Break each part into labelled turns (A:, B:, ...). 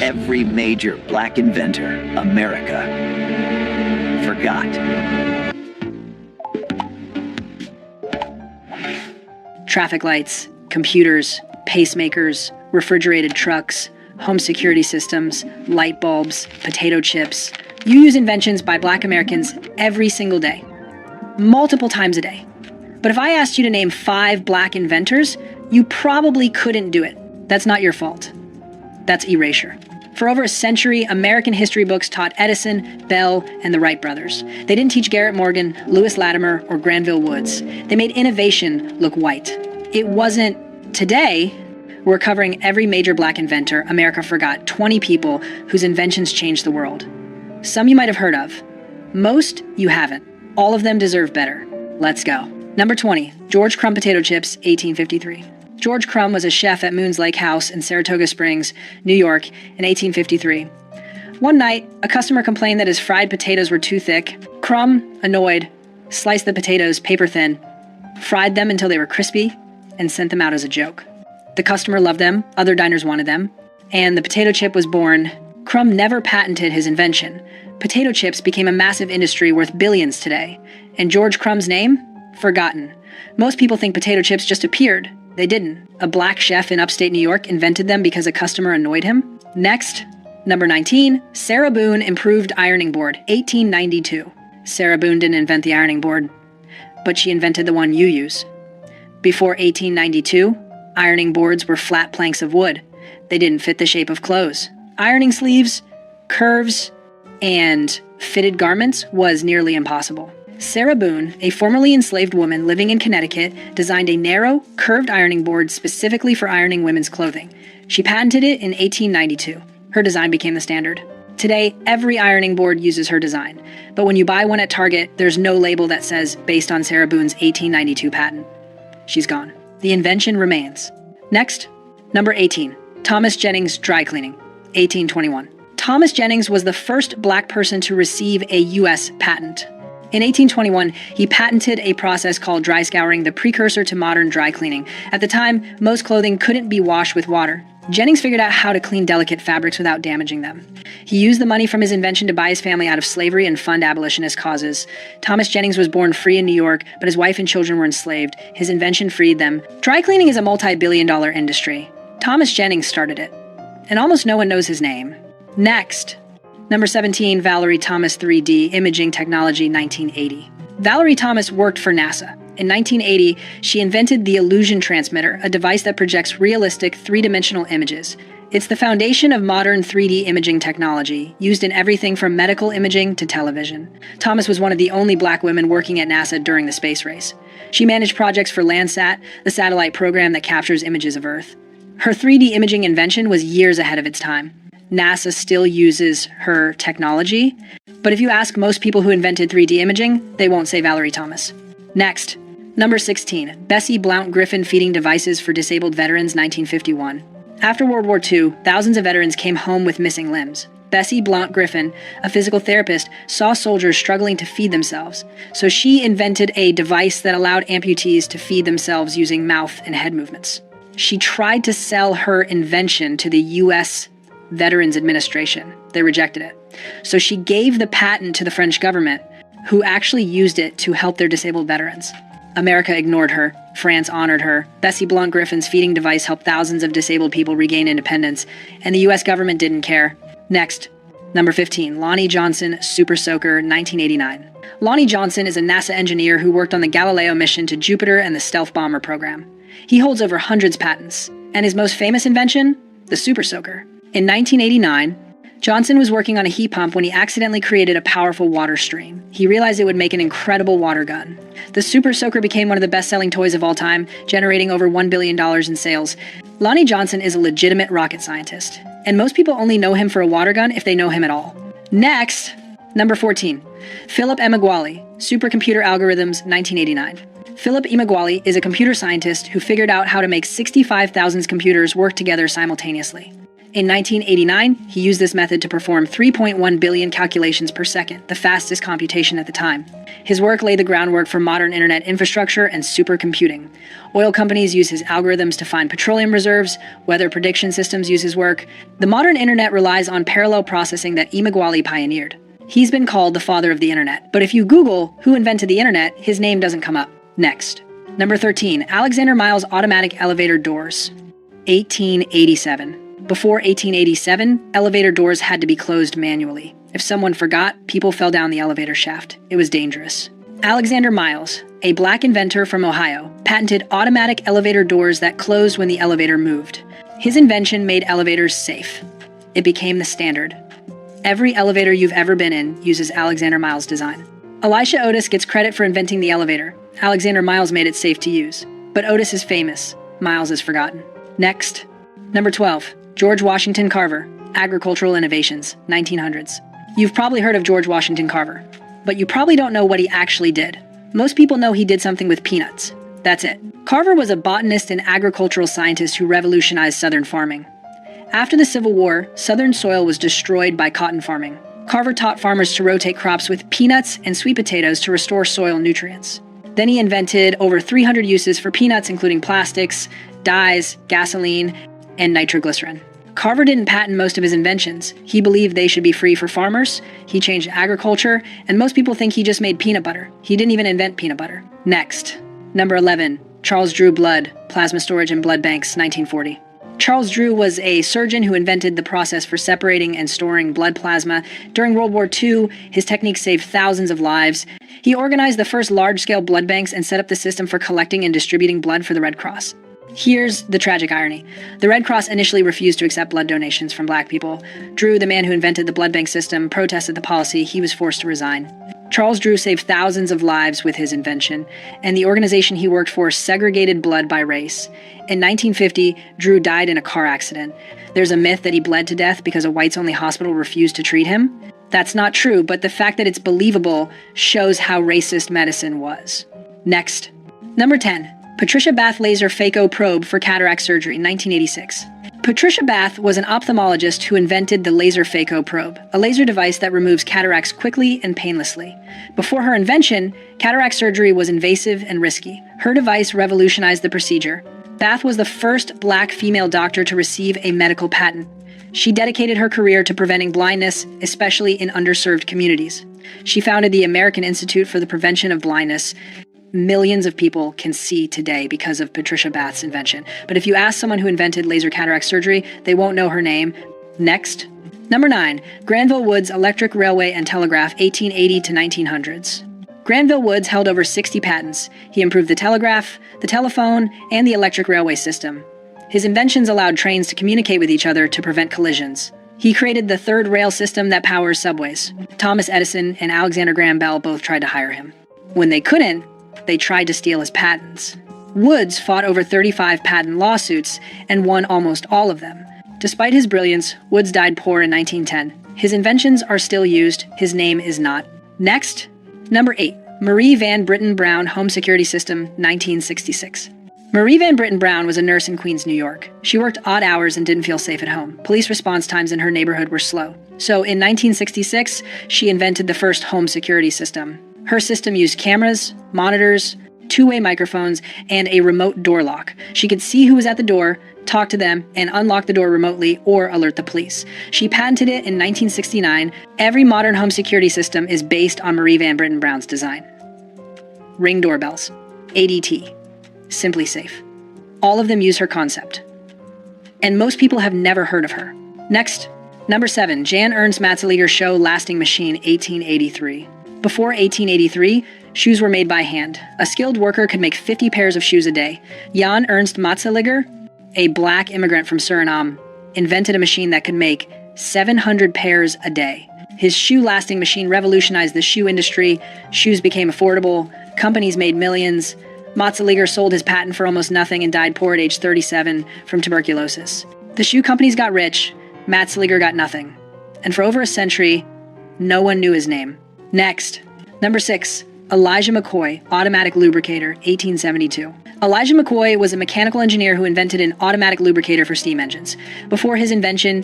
A: Every major black inventor America forgot.
B: Traffic lights, computers, pacemakers, refrigerated trucks, home security systems, light bulbs, potato chips. You use inventions by black Americans every single day, multiple times a day. But if I asked you to name 5 black inventors, you probably couldn't do it. That's not your fault. That's erasure. For over a century, American history books taught Edison, Bell, and the Wright brothers. They didn't teach Garrett Morgan, Lewis Latimer, or Granville Woods. They made innovation look white. It wasn't. Today, we're covering every major black inventor America forgot, 20 people whose inventions changed the world. Some you might have heard of. Most you haven't. All of them deserve better. Let's go. Number 20, George Crumb potato chips, 1853. George Crumb was a chef at Moon's Lake House in Saratoga Springs, New York, in 1853. One night, a customer complained that his fried potatoes were too thick. Crumb, annoyed, sliced the potatoes paper thin, fried them until they were crispy, and sent them out as a joke. The customer loved them, other diners wanted them, and the potato chip was born. Crumb never patented his invention. Potato chips became a massive industry worth billions today, and George Crumb's name? Forgotten. Most people think potato chips just appeared. They didn't. A black chef in upstate New York invented them because a customer annoyed him. Next, number 19, Sarah Boone improved ironing board, 1892. Sarah Boone didn't invent the ironing board, but she invented the one you use. Before 1892, ironing boards were flat planks of wood. They didn't fit the shape of clothes. Ironing sleeves, curves, and fitted garments was nearly impossible. Sarah Boone, a formerly enslaved woman living in Connecticut, designed a narrow, curved ironing board specifically for ironing women's clothing. She patented it in 1892. Her design became the standard. Today, every ironing board uses her design. But when you buy one at Target, there's no label that says, based on Sarah Boone's 1892 patent. She's gone. The invention remains. Next, number 18, Thomas Jennings dry cleaning, 1821. Thomas Jennings was the first black person to receive a U.S. patent. In 1821, he patented a process called dry scouring, the precursor to modern dry cleaning. At the time, most clothing couldn't be washed with water. Jennings figured out how to clean delicate fabrics without damaging them. He used the money from his invention to buy his family out of slavery and fund abolitionist causes. Thomas Jennings was born free in New York, but his wife and children were enslaved. His invention freed them. Dry cleaning is a multi-billion-dollar industry. Thomas Jennings started it, and almost no one knows his name. Next, number 17, Valerie Thomas 3D Imaging Technology, 1980. Valerie Thomas worked for NASA. In 1980, she invented the illusion transmitter, a device that projects realistic three-dimensional images. It's the foundation of modern 3D imaging technology, used in everything from medical imaging to television. Thomas was one of the only black women working at NASA during the space race. She managed projects for Landsat, the satellite program that captures images of Earth. Her 3D imaging invention was years ahead of its time. NASA still uses her technology, but if you ask most people who invented 3D imaging, they won't say Valerie Thomas. Next, number 16, Bessie Blount Griffin feeding devices for disabled veterans, 1951. After World War II, thousands of veterans came home with missing limbs. Bessie Blount Griffin, a physical therapist, saw soldiers struggling to feed themselves, so she invented a device that allowed amputees to feed themselves using mouth and head movements. She tried to sell her invention to the U.S. Veterans Administration. They rejected it. So she gave the patent to the French government, who actually used it to help their disabled veterans. America ignored her. France honored her. Bessie Blount Griffin's feeding device helped thousands of disabled people regain independence, and the U.S. government didn't care. Next, number 15, Lonnie Johnson, Super Soaker, 1989. Lonnie Johnson is a NASA engineer who worked on the Galileo mission to Jupiter and the stealth bomber program. He holds over hundreds of patents, and his most famous invention? The Super Soaker. In 1989, Johnson was working on a heat pump when he accidentally created a powerful water stream. He realized it would make an incredible water gun. The Super Soaker became one of the best-selling toys of all time, generating over $1 billion in sales. Lonnie Johnson is a legitimate rocket scientist, and most people only know him for a water gun if they know him at all. Next, number 14, Philip Emeagwali, Supercomputer Algorithms, 1989. Philip Emeagwali is a computer scientist who figured out how to make 65,000 computers work together simultaneously. In 1989, he used this method to perform 3.1 billion calculations per second, the fastest computation at the time. His work laid the groundwork for modern internet infrastructure and supercomputing. Oil companies use his algorithms to find petroleum reserves, weather prediction systems use his work. The modern internet relies on parallel processing that Emeagwali pioneered. He's been called the father of the internet, but if you Google who invented the internet, his name doesn't come up. Next. Number 13, Alexander Miles automatic elevator doors. 1887. Before 1887, elevator doors had to be closed manually. If someone forgot, people fell down the elevator shaft. It was dangerous. Alexander Miles, a black inventor from Ohio, patented automatic elevator doors that closed when the elevator moved. His invention made elevators safe. It became the standard. Every elevator you've ever been in uses Alexander Miles' design. Elisha Otis gets credit for inventing the elevator. Alexander Miles made it safe to use. But Otis is famous. Miles is forgotten. Next. Number 12. George Washington Carver, Agricultural Innovations, 1900s. You've probably heard of George Washington Carver, but you probably don't know what he actually did. Most people know he did something with peanuts. That's it. Carver was a botanist and agricultural scientist who revolutionized Southern farming. After the Civil War, Southern soil was destroyed by cotton farming. Carver taught farmers to rotate crops with peanuts and sweet potatoes to restore soil nutrients. Then he invented over 300 uses for peanuts, including plastics, dyes, gasoline, and nitroglycerin. Carver didn't patent most of his inventions. He believed they should be free for farmers. He changed agriculture, and most people think he just made peanut butter. He didn't even invent peanut butter. Next. Number 11. Charles Drew blood, plasma storage and blood banks, 1940. Charles Drew was a surgeon who invented the process for separating and storing blood plasma. During World War II, his techniques saved thousands of lives. He organized the first large-scale blood banks and set up the system for collecting and distributing blood for the Red Cross. Here's the tragic irony. The Red Cross initially refused to accept blood donations from black people. Drew, the man who invented the blood bank system, protested the policy. He was forced to resign. Charles Drew saved thousands of lives with his invention, and the organization he worked for segregated blood by race. In 1950, Drew died in a car accident. There's a myth that he bled to death because a whites-only hospital refused to treat him. That's not true, but the fact that it's believable shows how racist medicine was. Next. Number 10. Patricia Bath laser phaco probe for cataract surgery, 1986. Patricia Bath was an ophthalmologist who invented the laser phaco probe, a laser device that removes cataracts quickly and painlessly. Before her invention, cataract surgery was invasive and risky. Her device revolutionized the procedure. Bath was the first black female doctor to receive a medical patent. She dedicated her career to preventing blindness, especially in underserved communities. She founded the American Institute for the Prevention of Blindness. Millions of people can see today because of Patricia Bath's invention. But if you ask someone who invented laser cataract surgery, they won't know her name. Next. Number 9. Granville Woods Electric Railway and Telegraph, 1880 to 1900s. Granville Woods held over 60 patents. He improved the telegraph, the telephone, and the electric railway system. His inventions allowed trains to communicate with each other to prevent collisions. He created the third rail system that powers subways. Thomas Edison and Alexander Graham Bell both tried to hire him. When they couldn't, they tried to steal his patents. Woods fought over 35 patent lawsuits and won almost all of them. Despite his brilliance, Woods died poor in 1910. His inventions are still used. His name is not. Next. Number 8. Marie Van Britten Brown Home Security System, 1966. Marie Van Britten Brown was a nurse in Queens, New York. She worked odd hours and didn't feel safe at home. Police response times in her neighborhood were slow. So in 1966, she invented the first home security system. Her system used cameras, monitors, two-way microphones, and a remote door lock. She could see who was at the door, talk to them, and unlock the door remotely or alert the police. She patented it in 1969. Every modern home security system is based on Marie Van Britten Brown's design. Ring doorbells. ADT. Simply Safe. All of them use her concept. And most people have never heard of her. Next. Number 7. Jan Ernst Matzeliger Show Lasting Machine, 1883. Before 1883, shoes were made by hand. A skilled worker could make 50 pairs of shoes a day. Jan Ernst Matzeliger, a black immigrant from Suriname, invented a machine that could make 700 pairs a day. His shoe-lasting machine revolutionized the shoe industry. Shoes became affordable. Companies made millions. Matzeliger sold his patent for almost nothing and died poor at age 37 from tuberculosis. The shoe companies got rich. Matzeliger got nothing. And for over a century, no one knew his name. Next. Number 6. Elijah McCoy, automatic lubricator, 1872. Elijah McCoy was a mechanical engineer who invented an automatic lubricator for steam engines. Before his invention,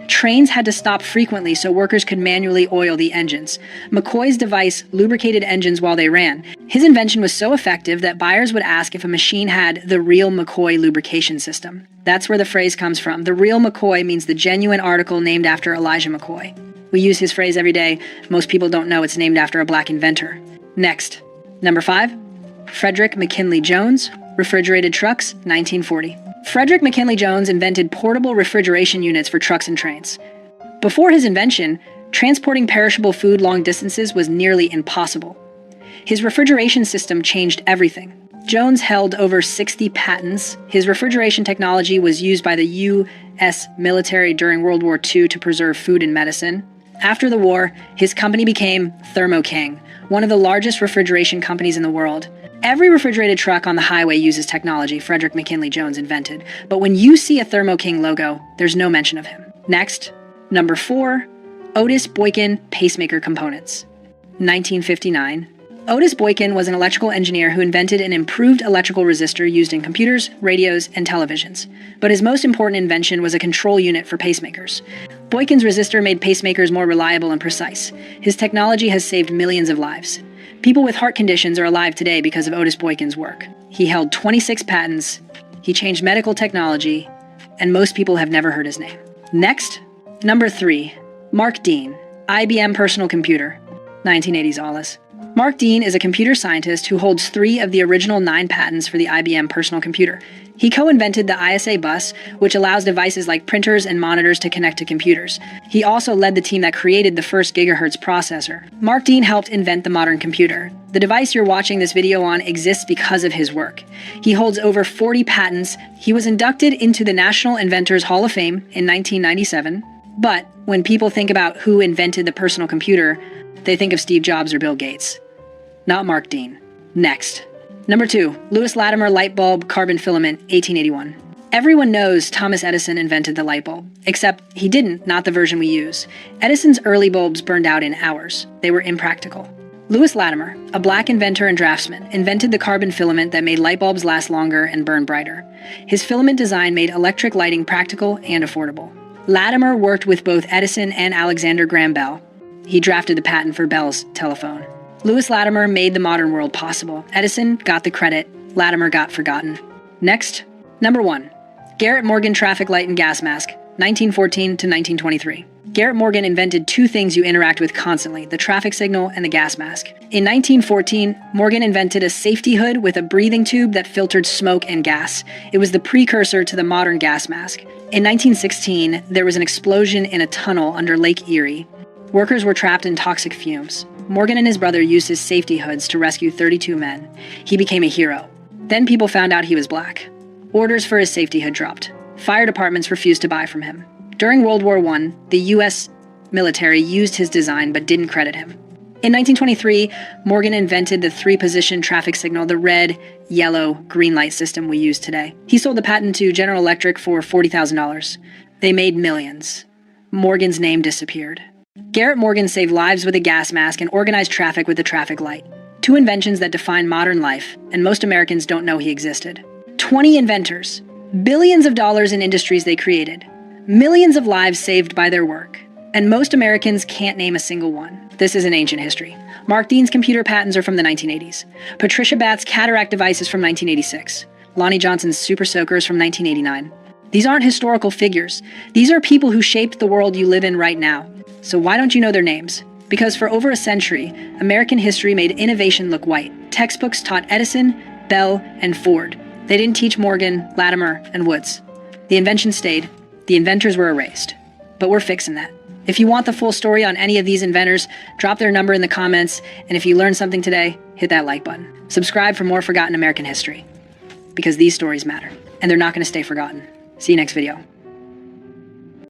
B: trains had to stop frequently so workers could manually oil the engines. McCoy's device lubricated engines while they ran. His invention was so effective that buyers would ask if a machine had the real McCoy lubrication system. That's where the phrase comes from. The real McCoy means the genuine article named after Elijah McCoy. We use his phrase every day. Most people don't know it's named after a black inventor. Next, number 5, Frederick McKinley Jones, refrigerated trucks, 1940. Frederick McKinley Jones invented portable refrigeration units for trucks and trains. Before his invention, transporting perishable food long distances was nearly impossible. His refrigeration system changed everything. Jones held over 60 patents. His refrigeration technology was used by the U.S. military during World War II to preserve food and medicine. After the war, his company became Thermo King, one of the largest refrigeration companies in the world. Every refrigerated truck on the highway uses technology Frederick McKinley Jones invented, but when you see a Thermo King logo, there's no mention of him. Next, number 4, Otis Boykin pacemaker components, 1959. Otis Boykin was an electrical engineer who invented an improved electrical resistor used in computers, radios, and televisions. But his most important invention was a control unit for pacemakers. Boykin's resistor made pacemakers more reliable and precise. His technology has saved millions of lives. People with heart conditions are alive today because of Otis Boykin's work. He held 26 patents, he changed medical technology, and most people have never heard his name. Next, number 3, Mark Dean, IBM personal computer, 1980s Alice. Mark Dean is a computer scientist who holds 3 of the original 9 patents for the IBM personal computer. He co-invented the ISA bus, which allows devices like printers and monitors to connect to computers. He also led the team that created the first gigahertz processor. Mark Dean helped invent the modern computer. The device you're watching this video on exists because of his work. He holds over 40 patents. He was inducted into the National Inventors Hall of Fame in 1997. But when people think about who invented the personal computer, they think of Steve Jobs or Bill Gates. Not Mark Dean. Next. Number 2, Lewis Latimer light bulb carbon filament, 1881. Everyone knows Thomas Edison invented the light bulb, except he didn't, not the version we use. Edison's early bulbs burned out in hours. They were impractical. Lewis Latimer, a black inventor and draftsman, invented the carbon filament that made light bulbs last longer and burn brighter. His filament design made electric lighting practical and affordable. Latimer worked with both Edison and Alexander Graham Bell. He drafted the patent for Bell's telephone. Lewis Latimer made the modern world possible. Edison got the credit. Latimer got forgotten. Next, number 1, Garrett Morgan traffic light and gas mask, 1914 to 1923. Garrett Morgan invented 2 things you interact with constantly, the traffic signal and the gas mask. In 1914, Morgan invented a safety hood with a breathing tube that filtered smoke and gas. It was the precursor to the modern gas mask. In 1916, there was an explosion in a tunnel under Lake Erie. Workers were trapped in toxic fumes. Morgan and his brother used his safety hoods to rescue 32 men. He became a hero. Then people found out he was black. Orders for his safety hood dropped. Fire departments refused to buy from him. During World War I, the U.S. military used his design but didn't credit him. In 1923, Morgan invented the 3-position traffic signal, the red, yellow, green light system we use today. He sold the patent to General Electric for $40,000. They made millions. Morgan's name disappeared. Garrett Morgan saved lives with a gas mask and organized traffic with the traffic light. 2 inventions that define modern life, and most Americans don't know he existed. 20 inventors, billions of dollars in industries they created, millions of lives saved by their work, and most Americans can't name a single one. This is an ancient history. Mark Dean's computer patents are from the 1980s. Patricia Bath's cataract device is from 1986. Lonnie Johnson's super soaker is from 1989. These aren't historical figures. These are people who shaped the world you live in right now. So why don't you know their names? Because for over a century, American history made innovation look white. Textbooks taught Edison, Bell, and Ford. They didn't teach Morgan, Latimer, and Woods. The invention stayed. The inventors were erased. But we're fixing that. If you want the full story on any of these inventors, drop their number in the comments, and if you learned something today, hit that like button. Subscribe for more forgotten American history. Because these stories matter, and they're not going to stay forgotten. See you next video.